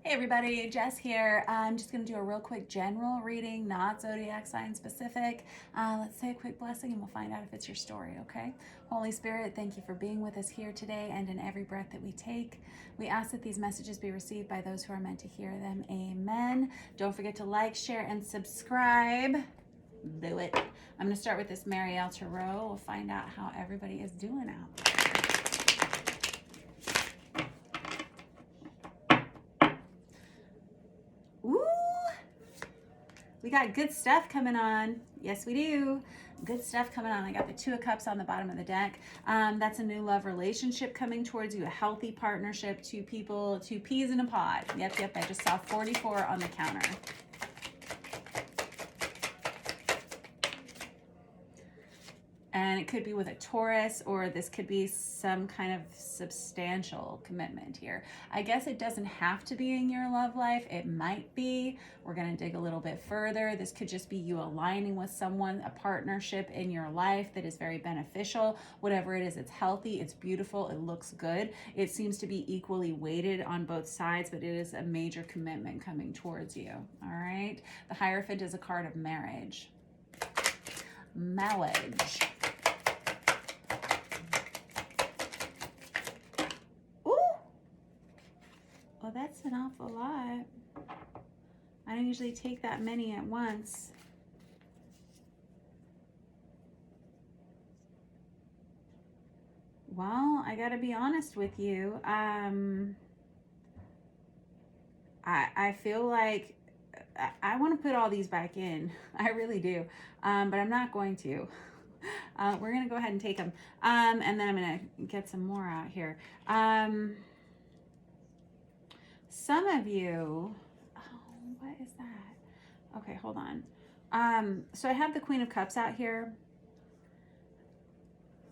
Hey everybody, Jess here. I'm just going to do a real quick general reading, not zodiac sign specific. Let's say a quick blessing and we'll find out if it's your story, okay? Holy Spirit, thank you for being with us here today and in every breath that we take. We ask that these messages be received by those who are meant to hear them. Amen. Don't forget to like, share, and subscribe. Do it. I'm going to start with this Marielle Tarot. We'll find out how everybody is doing out there. We got good stuff coming on. Yes, we do. Good stuff coming on. I got the Two of Cups on the bottom of the deck. That's a new love relationship coming towards you, a healthy partnership, two people, two peas in a pod. Yep. I just saw 44 on the counter. And it could be with a Taurus, or this could be some kind of substantial commitment here. I guess it doesn't have to be in your love life. It might be. We're going to dig a little bit further. This could just be you aligning with someone, a partnership in your life that is very beneficial. Whatever it is, it's healthy, it's beautiful, it looks good. It seems to be equally weighted on both sides, but it is a major commitment coming towards you. All right. The Hierophant is a card of marriage. Marriage. Well, that's an awful lot. I don't usually take that many at once. Well, I gotta be honest with you. I feel like I want to put all these back in. I really do. But I'm not going to. We're gonna go ahead and take them. And then I'm gonna get some more out here. Some of you, what is that? Okay, hold on. So I have the Queen of Cups out here.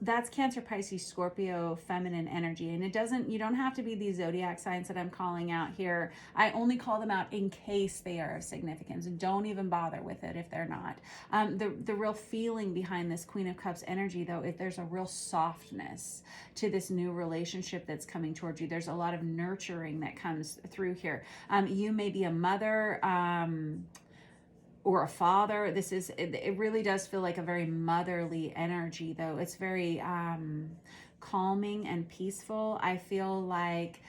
That's Cancer, Pisces, Scorpio, feminine energy. And you don't have to be these zodiac signs that I'm calling out here. I only call them out in case they are of significance. Don't even bother with it if they're not. The real feeling behind this Queen of Cups energy, though, is there's a real softness to this new relationship that's coming towards you. There's a lot of nurturing that comes through here. You may be a mother, or a father. It really does feel like a very motherly energy, though. It's very calming and peaceful. I feel like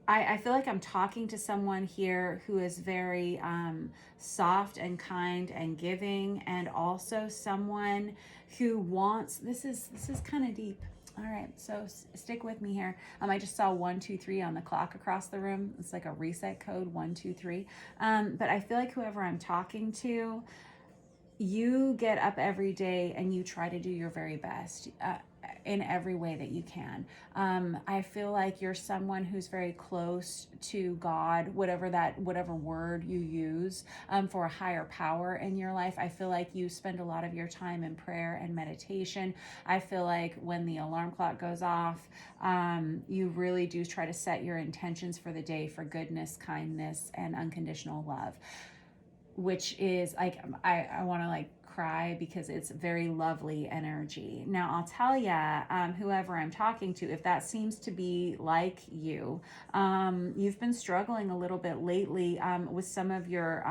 I'm talking to someone here who is very soft and kind and giving, and also someone who wants, this is kind of deep. All right, so stick with me here. I just saw 1, 2, 3 on the clock across the room. It's like a reset code, 1, 2, 3. But I feel like whoever I'm talking to, you get up every day and you try to do your very best in every way that you can. I feel like you're someone who's very close to God, whatever word you use for a higher power in your life. I feel like you spend a lot of your time in prayer and meditation. I feel like when the alarm clock goes off, you really do try to set your intentions for the day for goodness, kindness, and unconditional love, which is like, I want to like cry because it's very lovely energy. Now I'll tell ya, whoever I'm talking to, if that seems to be like you, you've been struggling a little bit lately with some of your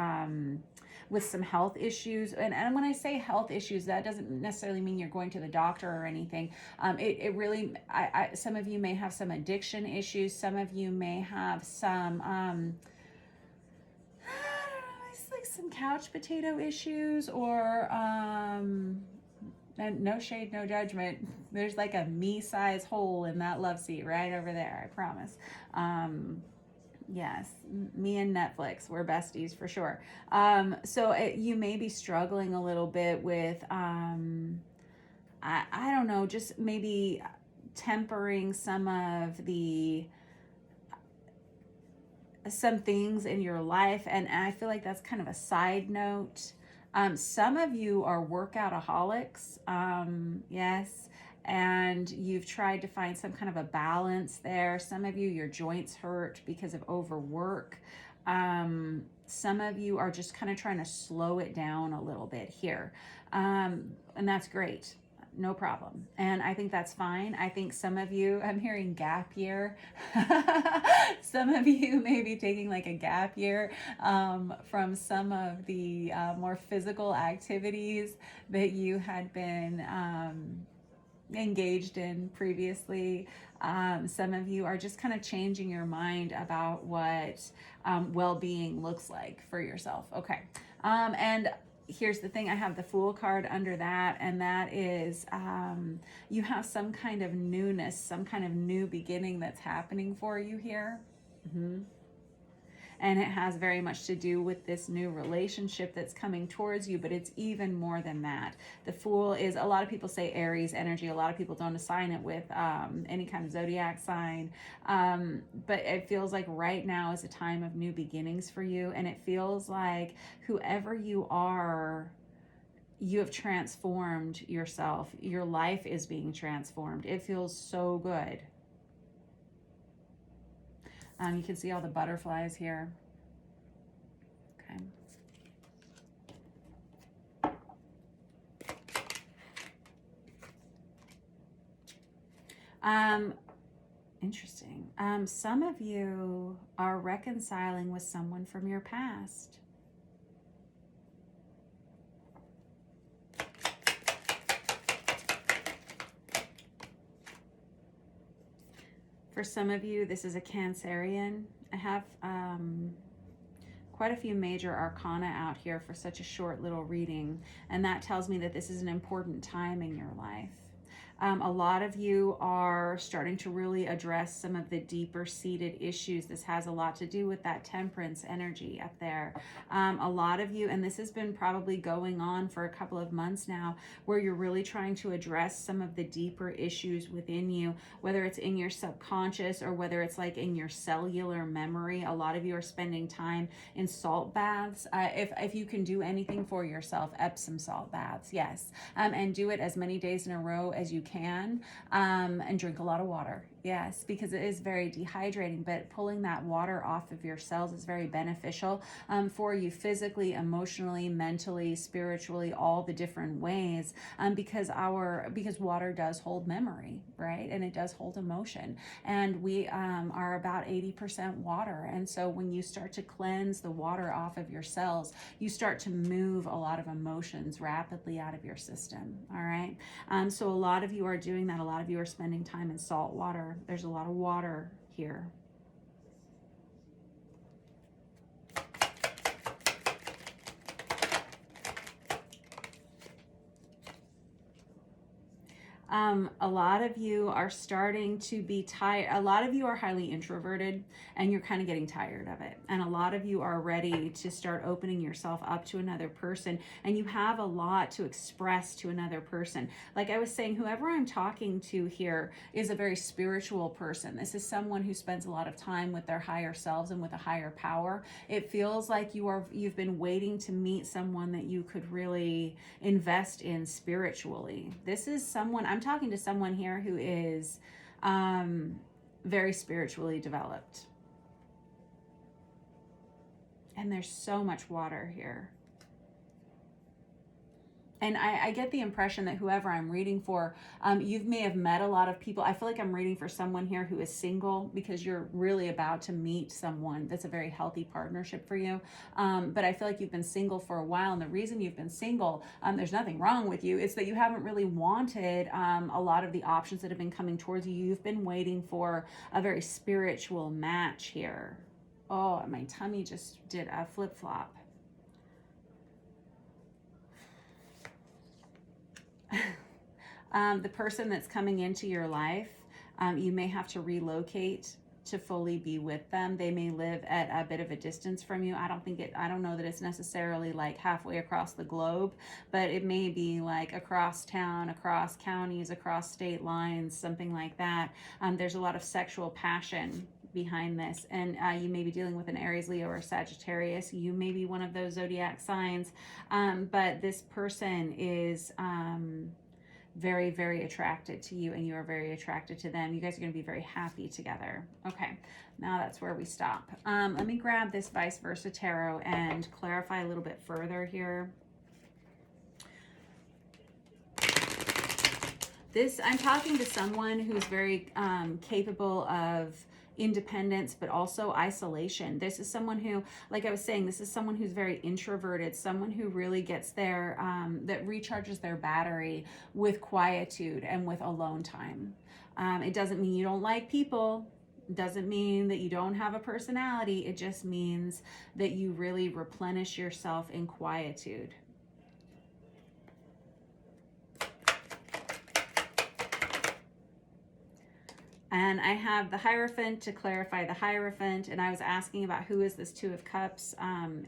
with some health issues. And when I say health issues, that doesn't necessarily mean you're going to the doctor or anything. It really, some of you may have some addiction issues. Some of you may have some some couch potato issues, or and no shade, no judgment. There's like a me-size hole in that love seat right over there, I promise. Yes, me and Netflix, we're besties for sure. So you may be struggling a little bit with I don't know, just maybe tempering some things in your life, and I feel like that's kind of a side note. Some of you are workoutaholics, yes, and you've tried to find some kind of a balance there. Some of you, your joints hurt because of overwork. Some of you are just kind of trying to slow it down a little bit here, and that's great. no problem. And I think that's fine. I think some of you, I'm hearing gap year. Some of you may be taking like a gap year from some of the more physical activities that you had been engaged in previously. Some of you are just kind of changing your mind about what well-being looks like for yourself. Okay. And here's the thing, I have the Fool card under that, and that is you have some kind of newness, some kind of new beginning that's happening for you here. And it has very much to do with this new relationship that's coming towards you, but it's even more than that. The Fool is, a lot of people say Aries energy. A lot of people don't assign it with any kind of zodiac sign. But it feels like right now is a time of new beginnings for you. And it feels like whoever you are, you have transformed yourself. Your life is being transformed. It feels so good. You can see all the butterflies here. Okay. Interesting. Some of you are reconciling with someone from your past. For some of you, this is a Cancerian. I have quite a few major arcana out here for such a short little reading, and that tells me that this is an important time in your life. A lot of you are starting to really address some of the deeper seated issues. This has a lot to do with that Temperance energy up there. A lot of you, and this has been probably going on for a couple of months now, where you're really trying to address some of the deeper issues within you, whether it's in your subconscious or whether it's like in your cellular memory. A lot of you are spending time in salt baths. If you can do anything for yourself, Epsom salt baths, yes. And do it as many days in a row as you can, and drink a lot of water. Yes, because it is very dehydrating, but pulling that water off of your cells is very beneficial for you physically, emotionally, mentally, spiritually, all the different ways, because water does hold memory, right? And it does hold emotion. And we are about 80% water. And so when you start to cleanse the water off of your cells, you start to move a lot of emotions rapidly out of your system. All right. So a lot of you are doing that. A lot of you are spending time in salt water. There's a lot of water here. A lot of you are starting to be tired. A lot of you are highly introverted and you're kind of getting tired of it. And a lot of you are ready to start opening yourself up to another person. And you have a lot to express to another person. Like I was saying, whoever I'm talking to here is a very spiritual person. This is someone who spends a lot of time with their higher selves and with a higher power. It feels like you've been waiting to meet someone that you could really invest in spiritually. This is someone, I'm talking to someone here who is very spiritually developed. And there's so much water here. And I get the impression that whoever I'm reading for, you may have met a lot of people. I feel like I'm reading for someone here who is single because you're really about to meet someone that's a very healthy partnership for you. But I feel like you've been single for a while. And the reason you've been single, there's nothing wrong with you. It's that you haven't really wanted a lot of the options that have been coming towards you. You've been waiting for a very spiritual match here. Oh, my tummy just did a flip-flop. The person that's coming into your life, you may have to relocate to fully be with them. They may live at a bit of a distance from you. I don't know that it's necessarily like halfway across the globe, but it may be like across town, across counties, across state lines, something like that. There's a lot of sexual passion behind this, and you may be dealing with an Aries, Leo, or Sagittarius. You may be one of those zodiac signs, but this person is very, very attracted to you, and you are very attracted to them. You guys are going to be very happy together. Okay, now that's where we stop. Let me grab this Vice Versa Tarot and clarify a little bit further here. I'm talking to someone who's very capable of independence, but also isolation. This is someone who, like I was saying, this is someone who's very introverted, someone who really gets their, that recharges their battery with quietude and with alone time. It doesn't mean you don't like people. It doesn't mean that you don't have a personality. It just means that you really replenish yourself in quietude. And I have the Hierophant to clarify the Hierophant. And I was asking about who is this Two of Cups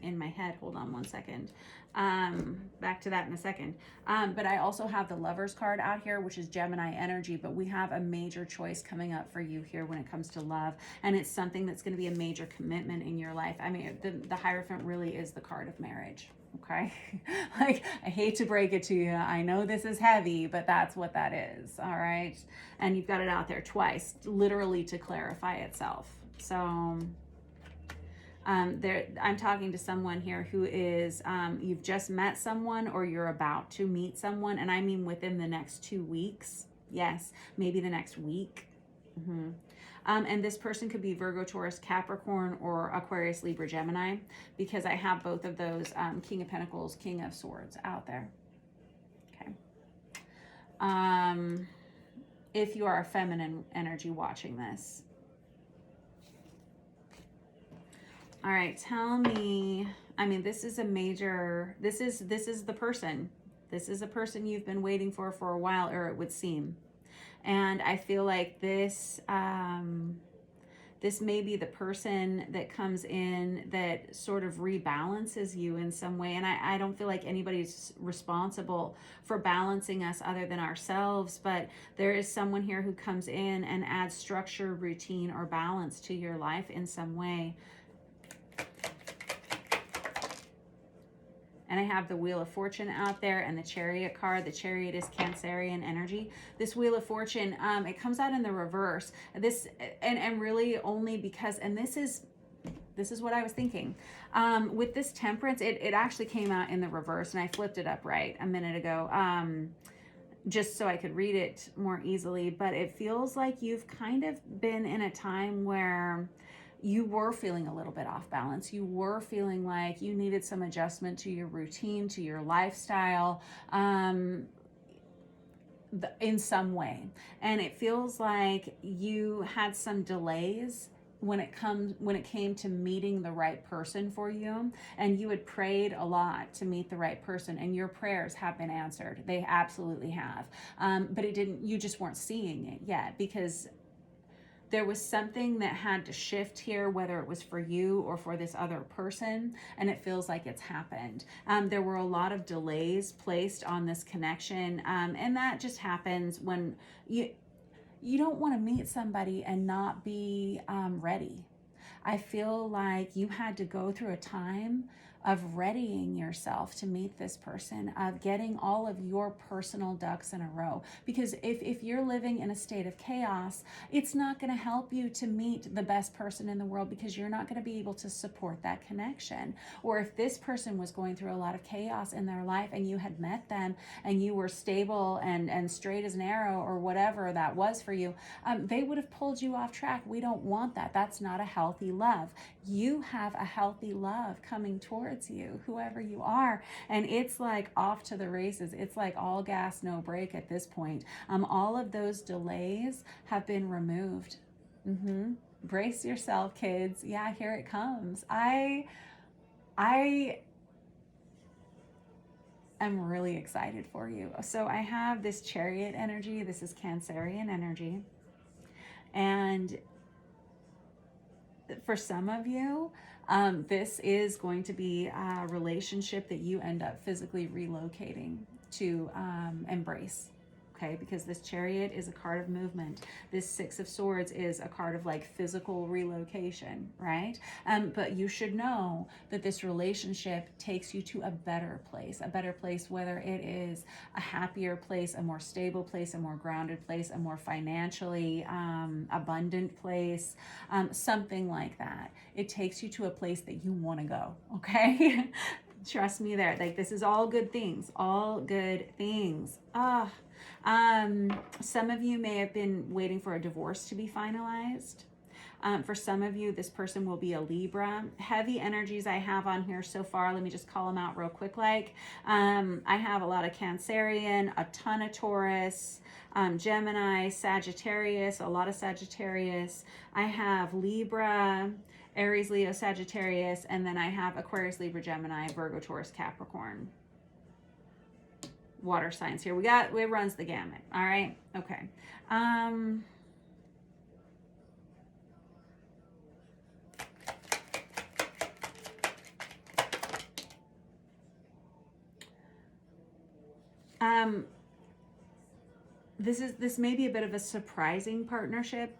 in my head. Hold on one second. Back to that in a second. But I also have the Lovers card out here, which is Gemini energy. But we have a major choice coming up for you here when it comes to love. And it's something that's going to be a major commitment in your life. I mean, the Hierophant really is the card of marriage. Okay. Like, I hate to break it to you. I know this is heavy, but that's what that is. All right. And you've got it out there twice, literally to clarify itself. So, I'm talking to someone here who is, you've just met someone or you're about to meet someone. And I mean, within the next 2 weeks. Yes. Maybe the next week. And this person could be Virgo, Taurus, Capricorn, or Aquarius, Libra, Gemini, because I have both of those King of Pentacles, King of Swords out there. Okay. If you are a feminine energy watching this. All right, tell me, I mean, this is a major, this is the person. This is a person you've been waiting for a while, or it would seem. And I feel like this, this may be the person that comes in that sort of rebalances you in some way. And I don't feel like anybody's responsible for balancing us other than ourselves. But there is someone here who comes in and adds structure, routine, or balance to your life in some way. And I have the Wheel of Fortune out there and the Chariot card. The Chariot is Cancerian energy. This Wheel of Fortune, it comes out in the reverse. This, and really only because, and this is what I was thinking. With this Temperance, it actually came out in the reverse, and I flipped it up right a minute ago, just so I could read it more easily. But it feels like you've kind of been in a time where you were feeling a little bit off balance. You were feeling like you needed some adjustment to your routine, to your lifestyle, in some way. And it feels like you had some delays when it came to meeting the right person for you, and you had prayed a lot to meet the right person, and your prayers have been answered. They absolutely have. But you just weren't seeing it yet, because there was something that had to shift here, whether it was for you or for this other person, and it feels like it's happened. There were a lot of delays placed on this connection, and that just happens when you don't want to meet somebody and not be ready. I feel like you had to go through a time of readying yourself to meet this person, of getting all of your personal ducks in a row. Because if you're living in a state of chaos, it's not going to help you to meet the best person in the world, because you're not going to be able to support that connection. Or if this person was going through a lot of chaos in their life and you had met them and you were stable and straight as an arrow, or whatever that was for you, they would have pulled you off track. We don't want that. That's not a healthy love. You have a healthy love coming towards you, whoever you are, and it's like off to the races. It's like all gas, no brake at this point. All of those delays have been removed. Brace yourself, kids. Yeah, here it comes. I am really excited for you. So I have this Chariot energy. This is Cancerian energy, and for some of you, this is going to be a relationship that you end up physically relocating to embrace. Okay, because this Chariot is a card of movement. This Six of Swords is a card of like physical relocation, right? But you should know that this relationship takes you to a better place, whether it is a happier place, a more stable place, a more grounded place, a more financially abundant place, something like that. It takes you to a place that you want to go, okay? Trust me there. Like, this is all good things, all good things. Some of you may have been waiting for a divorce to be finalized. For some of you, this person will be a Libra. Heavy energies I have on here so far, let me just call them out real quick. I have a lot of Cancerian, a ton of Taurus, Gemini, Sagittarius, a lot of Sagittarius. I have Libra, Aries, Leo, Sagittarius, and then I have Aquarius, Libra, Gemini, Virgo, Taurus, Capricorn. Water signs here. It runs the gamut. All right. Okay. This may be a bit of a surprising partnership.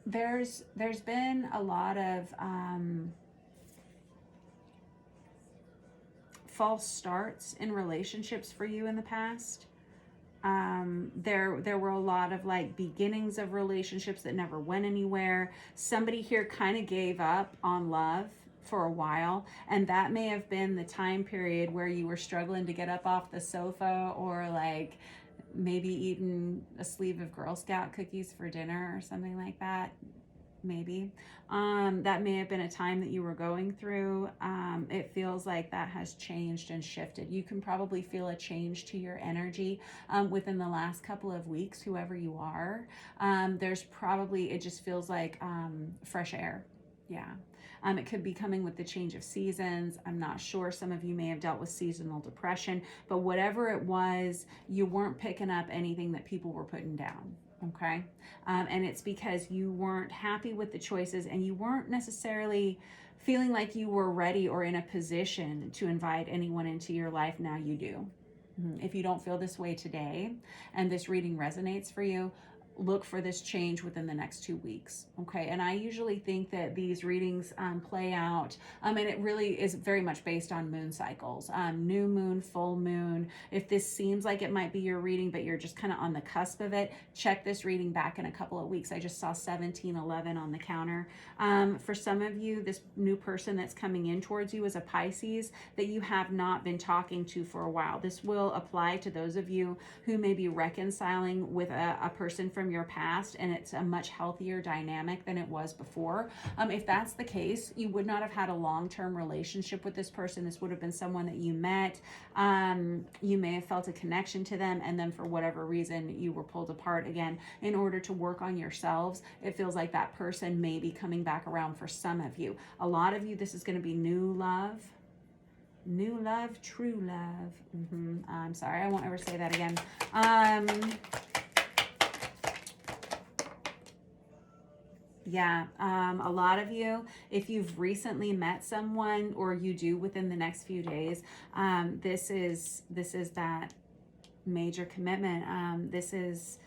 There's been a lot of false starts in relationships for you in the past. There were a lot of like beginnings of relationships that never went anywhere. Somebody here kind of gave up on love for a while, and that may have been the time period where you were struggling to get up off the sofa, or like maybe eating a sleeve of Girl Scout cookies for dinner or something like that. Maybe that may have been a time that you were going through. It feels like that has changed and shifted. You can probably feel a change to your energy within the last couple of weeks, whoever you are. There's probably, it just feels like fresh air. Yeah. It could be coming with the change of seasons. I'm not sure. Some of you may have dealt with seasonal depression, but whatever it was, you weren't picking up anything that people were putting down. Okay. And it's because you weren't happy with the choices, and you weren't necessarily feeling like you were ready or in a position to invite anyone into your life. Now you do. If you don't feel this way today and this reading resonates for you, look for this change within the next 2 weeks. Okay. And I usually think that these readings play out, and it really is very much based on moon cycles, new moon, full moon. If this seems like it might be your reading, but you're just kind of on the cusp of it, check this reading back in a couple of weeks. I just saw 1711 on the counter. For some of you, this new person that's coming in towards you is a Pisces that you have not been talking to for a while. This will apply to those of you who may be reconciling with a person from your past, and it's a much healthier dynamic than it was before. If that's the case, you would not have had a long-term relationship with this person. This would have been someone that you met. You may have felt a connection to them, and then for whatever reason you were pulled apart again. In order to work on yourselves, it feels like that person may be coming back around for some of you. A lot of you, this is going to be new love, true love. I'm sorry, I won't ever say that again. Yeah, a lot of you, if you've recently met someone, or you do within the next few days, this is that major commitment. This is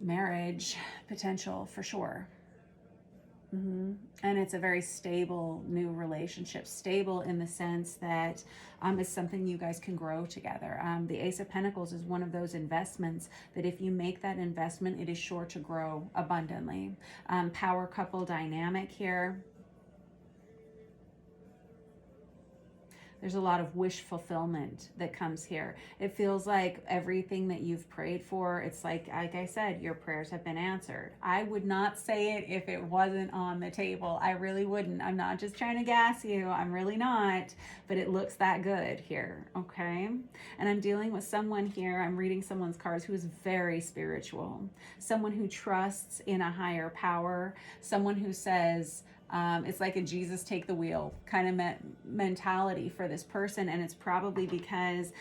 marriage potential for sure. And it's a very stable new relationship. Stable in the sense that it's something you guys can grow together. The Ace of Pentacles is one of those investments that if you make that investment, it is sure to grow abundantly. Power couple dynamic here. There's a lot of wish fulfillment that comes here. It feels like everything that you've prayed for, it's like I said, your prayers have been answered. I would not say it if it wasn't on the table. I really wouldn't. I'm not just trying to gas you. I'm really not. But it looks that good here, okay? And I'm dealing with someone here. I'm reading someone's cards who is very spiritual. Someone who trusts in a higher power. Someone who says, it's like a Jesus take the wheel kind of mentality for this person. And it's probably because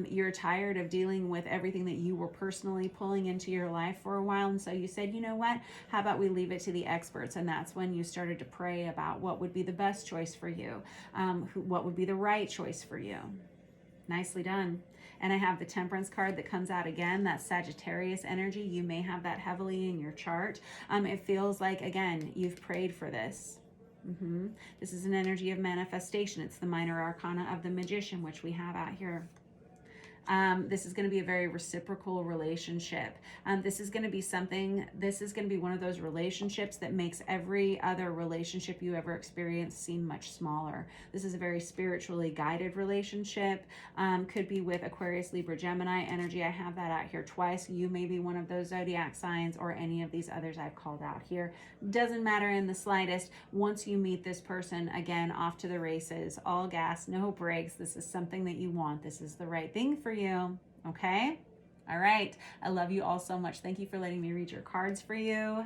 you're tired of dealing with everything that you were personally pulling into your life for a while. And so you said, you know what, how about we leave it to the experts? And that's when you started to pray about what would be the best choice for you, what would be the right choice for you. Nicely done. And I have the Temperance card that comes out again. That's Sagittarius energy. You may have that heavily in your chart. It feels like, again, you've prayed for this. This is an energy of manifestation. It's the minor arcana of the Magician, which we have out here. This is going to be a very reciprocal relationship. This is going to be one of those relationships that makes every other relationship you ever experience seem much smaller. This is a very spiritually guided relationship. Could be with Aquarius, Libra, Gemini energy. I have that out here twice. You may be one of those zodiac signs or any of these others I've called out here. Doesn't matter in the slightest. Once you meet this person, again, off to the races, all gas, no brakes. This is something that you want. This is the right thing for you. Okay? All right. I love you all so much. Thank you for letting me read your cards for you.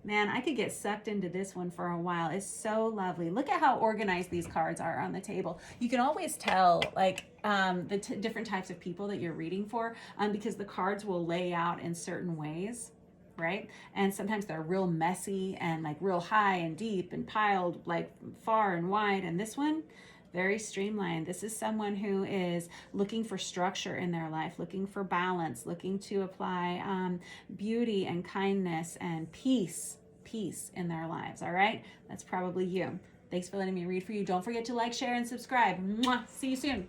Man, I could get sucked into this one for a while. It's so lovely. Look at how organized these cards are on the table. You can always tell like the different types of people that you're reading for because the cards will lay out in certain ways, right? And sometimes they're real messy and like real high and deep and piled like far and wide. And this one, very streamlined. This is someone who is looking for structure in their life, looking for balance, looking to apply beauty and kindness and peace in their lives. All right, that's probably you. Thanks for letting me read for you. Don't forget to like, share, and subscribe. Mwah. See you soon.